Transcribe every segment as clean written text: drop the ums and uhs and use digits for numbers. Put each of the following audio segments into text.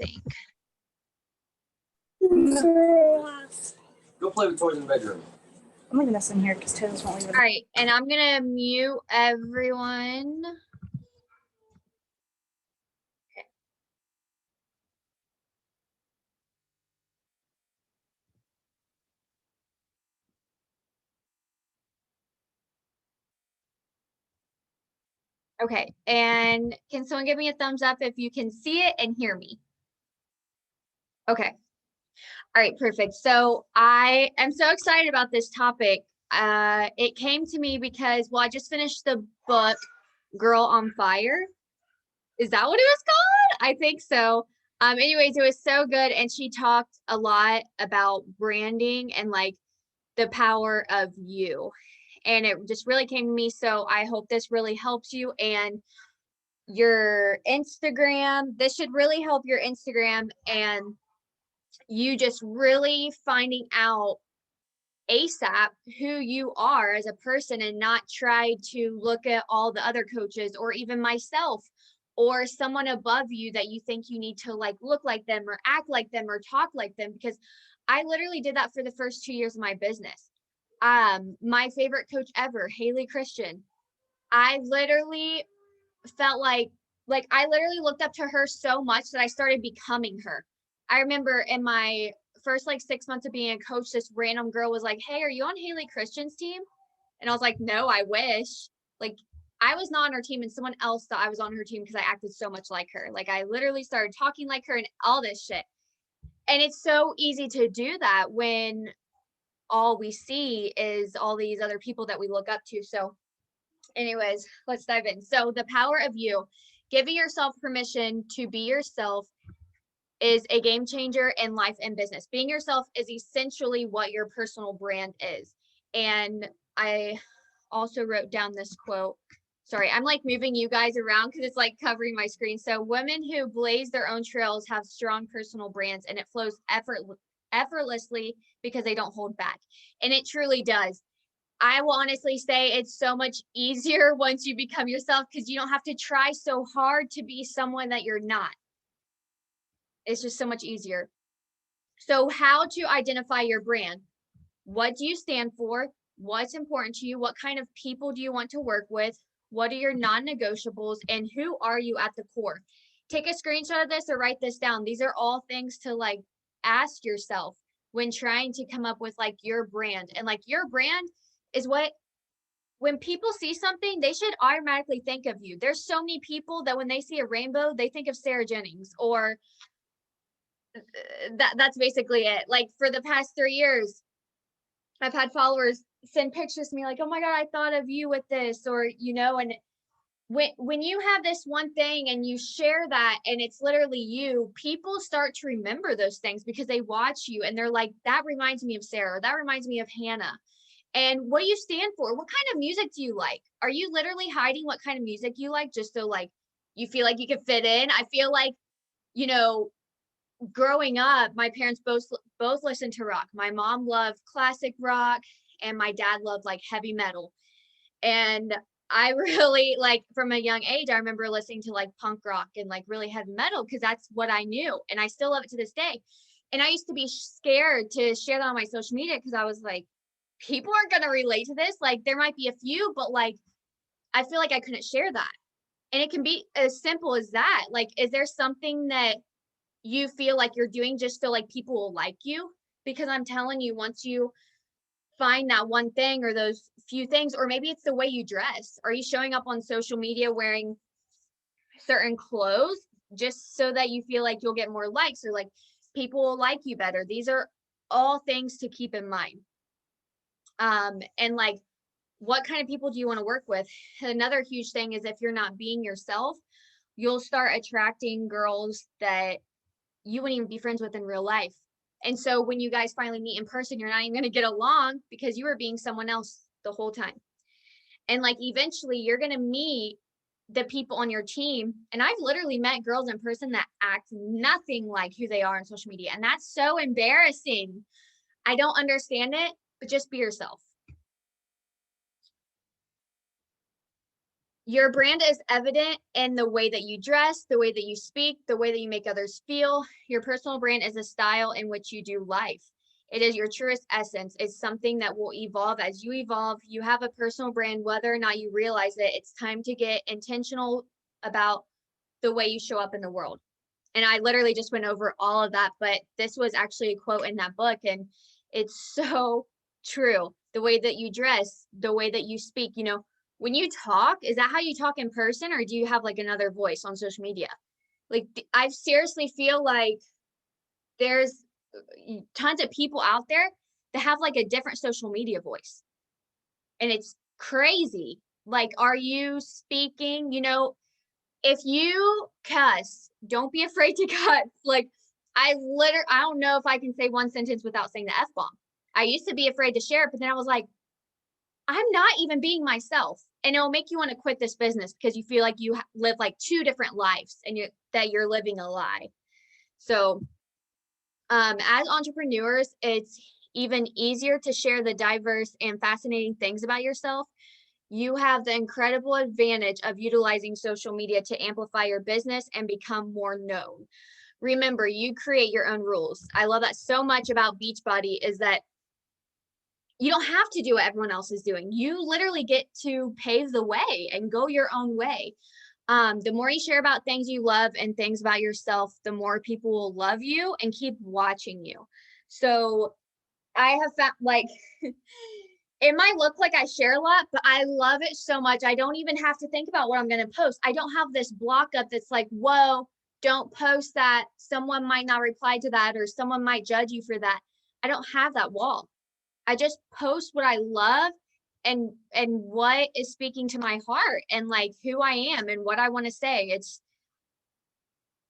think. Go play with toys in the bedroom. I'm leaving this in here because Taylor's won't leave it. All right, and I'm gonna mute everyone. Okay, and can someone give me a thumbs up if you can see it and hear me? Okay. All right, perfect. So I am so excited about this topic. It came to me because, well, I just finished the book, Girl on Fire. Is that what it was called? I think so. Anyways, it was so good. And she talked a lot about branding and like the power of you. And it just really came to me. So I hope this really helps you and your Instagram. This should really help your Instagram and you just really finding out ASAP who you are as a person and not try to look at all the other coaches or even myself or someone above you that you think you need to like look like them or act like them or talk like them, because I literally did that for the first 2 years of my business. My favorite coach ever, Haley Christian. I literally felt like I literally looked up to her so much that I started becoming her. I remember in my first like 6 months of being a coach, this random girl was like, "Hey, are you on Haley Christian's team?" And I was like, "No, I wish." Like I was not on her team and someone else thought I was on her team because I acted so much like her. Like I literally started talking like her and all this shit. And it's so easy to do that when all we see is all these other people that we look up to. So anyways, let's dive in. So the power of you, giving yourself permission to be yourself is a game changer in life and business. Being yourself is essentially what your personal brand is. And I also wrote down this quote. Sorry, I'm like moving you guys around because it's like covering my screen. So women who blaze their own trails have strong personal brands and it flows effortlessly because they don't hold back. And it truly does. I will honestly say it's so much easier once you become yourself because you don't have to try so hard to be someone that you're not. It's just so much easier. So how to identify your brand? What do you stand for? What's important to you? What kind of people do you want to work with? What are your non-negotiables? And who are you at the core? Take a screenshot of this or write this down. These are all things to like ask yourself when trying to come up with like your brand. And like your brand is what, when people see something, they should automatically think of you. There's so many people that when they see a rainbow, they think of Sarah Jennings, or that's basically it. Like for the past 3 years, I've had followers send pictures to me like, "Oh my God, I thought of you with this," or, you know, and when you have this one thing and you share that and it's literally you, people start to remember those things because they watch you and they're like, "That reminds me of Sarah. That reminds me of Hannah." And what do you stand for? What kind of music do you like? Are you literally hiding what kind of music you like just so like you feel like you can fit in? I feel like, you know, growing up, my parents both listened to rock. My mom loved classic rock and my dad loved like heavy metal. And I really like from a young age, I remember listening to like punk rock and like really heavy metal because that's what I knew. And I still love it to this day. And I used to be scared to share that on my social media because I was like, people aren't going to relate to this. Like there might be a few, but like, I feel like I couldn't share that. And it can be as simple as that. Like, is there something that you feel like you're doing just so like people will like you? Because I'm telling you, once you find that one thing or those few things, or maybe it's the way you dress. Are you showing up on social media wearing certain clothes just so that you feel like you'll get more likes or like people will like you better? These are all things to keep in mind. And like, what kind of people do you want to work with? Another huge thing is if you're not being yourself, you'll start attracting girls that you wouldn't even be friends with in real life. And so when you guys finally meet in person, you're not even going to get along because you were being someone else the whole time. And like eventually you're going to meet the people on your team. And I've literally met girls in person that act nothing like who they are on social media. And that's so embarrassing. I don't understand it, but just be yourself. Your brand is evident in the way that you dress, the way that you speak, the way that you make others feel. Your personal brand is a style in which you do life. It is your truest essence. It's something that will evolve as you evolve. You have a personal brand, whether or not you realize it. It's time to get intentional about the way you show up in the world. And I literally just went over all of that, but this was actually a quote in that book, and it's so true. The way that you dress, the way that you speak, when you talk, is that how you talk in person, or do you have like another voice on social media? Like, I seriously feel like there's tons of people out there that have like a different social media voice. And it's crazy. Like, are you speaking, if you cuss, don't be afraid to cuss. Like, I don't know if I can say one sentence without saying the F-bomb. I used to be afraid to share it, but then I was like, I'm not even being myself. And it'll make you want to quit this business because you feel like you live like two different lives and that you're living a lie. So as entrepreneurs, it's even easier to share the diverse and fascinating things about yourself. You have the incredible advantage of utilizing social media to amplify your business and become more known. Remember, you create your own rules. I love that so much about Beachbody is that you don't have to do what everyone else is doing. You literally get to pave the way and go your own way. The more you share about things you love and things about yourself, the more people will love you and keep watching you. So I have found like, it might look like I share a lot, but I love it so much. I don't even have to think about what I'm going to post. I don't have this block up that's like, whoa, don't post that. Someone might not reply to that, or someone might judge you for that. I don't have that wall. I just post what I love and what is speaking to my heart and like who I am and what I want to say. It's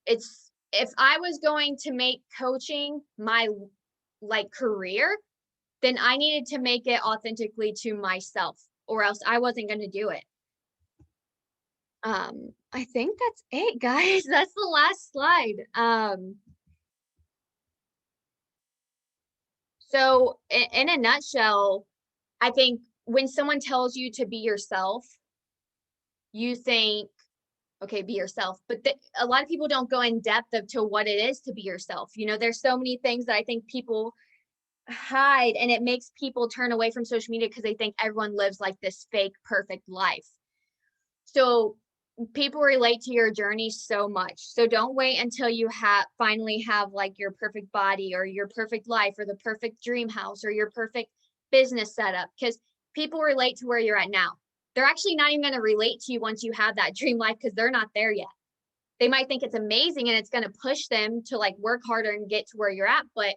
if I was going to make coaching my like career, then I needed to make it authentically to myself, or else I wasn't going to do it. I think that's it, guys. That's the last slide. So in a nutshell, I think when someone tells you to be yourself, you think, okay, be yourself. But a lot of people don't go in depth of to what it is to be yourself. There's so many things that I think people hide, and it makes people turn away from social media because they think everyone lives like this fake, perfect life. So people relate to your journey so much. So don't wait until you finally have like your perfect body or your perfect life or the perfect dream house or your perfect business setup, because people relate to where you're at now. They're actually not even going to relate to you once you have that dream life because they're not there yet. They might think it's amazing and it's going to push them to like work harder and get to where you're at, but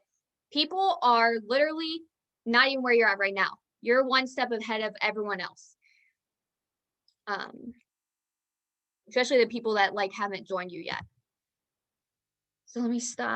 people are literally not even where you're at right now. You're one step ahead of everyone else. Especially the people that like haven't joined you yet. So let me stop.